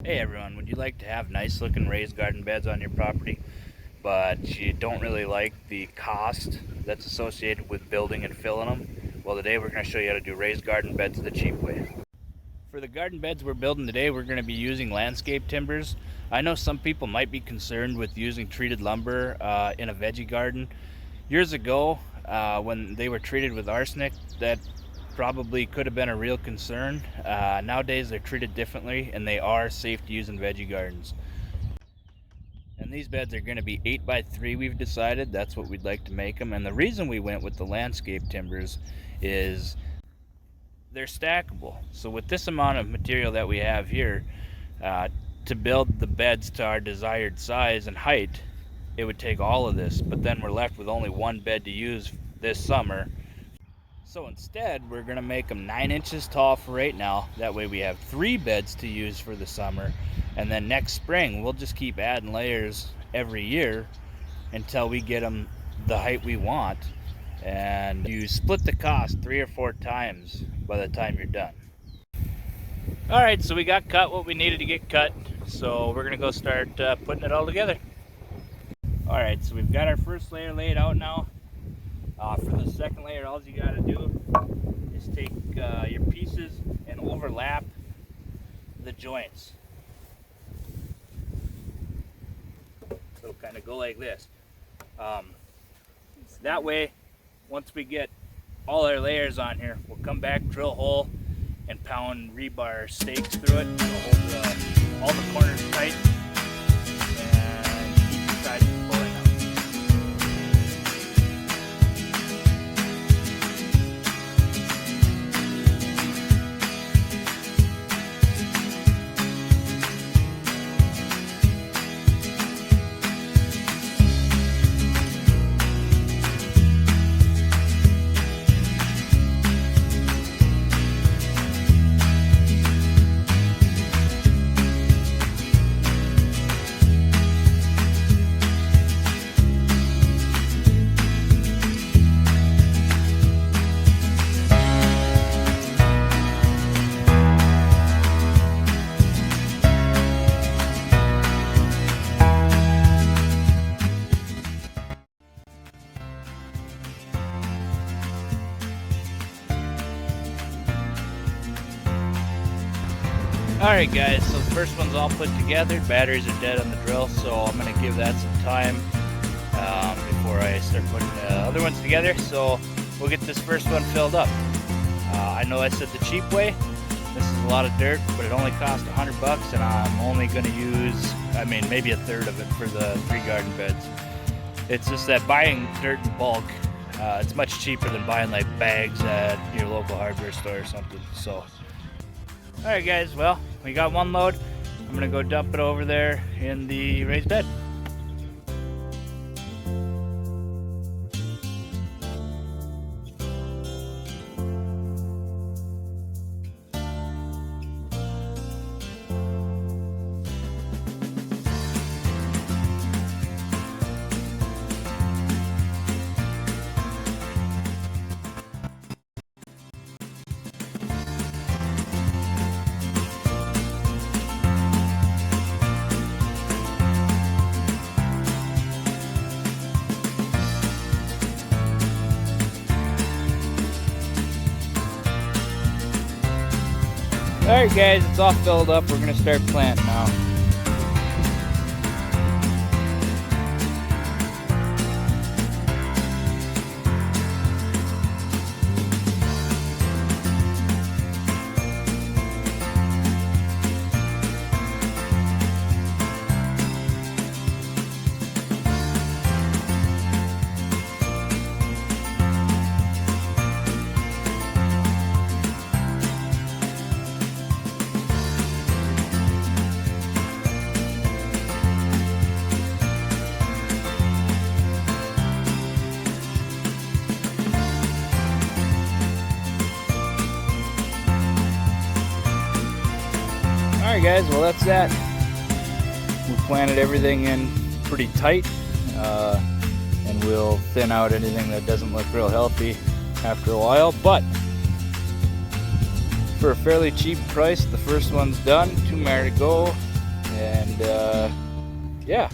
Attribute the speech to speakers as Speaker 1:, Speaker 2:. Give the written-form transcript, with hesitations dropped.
Speaker 1: Hey everyone, would you like to have nice looking raised garden beds on your property, but you don't really like the cost that's associated with building and filling them? Well, today we're going to show you how to do raised garden beds the cheap way. For the garden beds we're building today, we're going to be using landscape timbers. I know some people might be concerned with using treated lumber in a veggie garden. Years ago, when they were treated with arsenic, that probably could have been a real concern. Nowadays they're treated differently and they are safe to use in veggie gardens. And these beds are going to be 8 by 3, we've decided. That's what we'd like to make them. And the reason we went with the landscape timbers is they're stackable. So with this amount of material that we have here, to build the beds to our desired size and height, it would take all of this. But then we're left with only one bed to use this summer. So instead, we're gonna make them 9 inches tall for right now. That way we have 3 beds to use for the summer. And then next spring, we'll just keep adding layers every year until we get them the height we want. And you split the cost 3 or 4 times by the time you're done. All right, so we got cut what we needed to get cut. So we're gonna go start putting it all together. All right, so we've got our first layer laid out now. For the second layer, all you got to do is take your pieces and overlap the joints. So it'll kind of go like this. That way, once we get all our layers on here, we'll come back, drill a hole, and pound rebar stakes through it to hold all the corners tight and keep the sides from pulling out. Alright guys, so the first one's all put together. Batteries are dead on the drill, so I'm going to give that some time before I start putting the other ones together. So we'll get this first one filled up. I know I said the cheap way. This is a lot of dirt, but it only cost $100 and I'm only going to use, maybe a third of it for the 3 garden beds. It's just that buying dirt in bulk, it's much cheaper than buying like bags at your local hardware store or something. So alright guys, well, we got one load. I'm gonna go dump it over there in the raised bed. Alright guys, it's all filled up. We're going to start planting now. Alright guys, well that's that. We planted everything in pretty tight, and we'll thin out anything that doesn't look real healthy after a while, but for a fairly cheap price, the first one's done, 2 more to go, And yeah,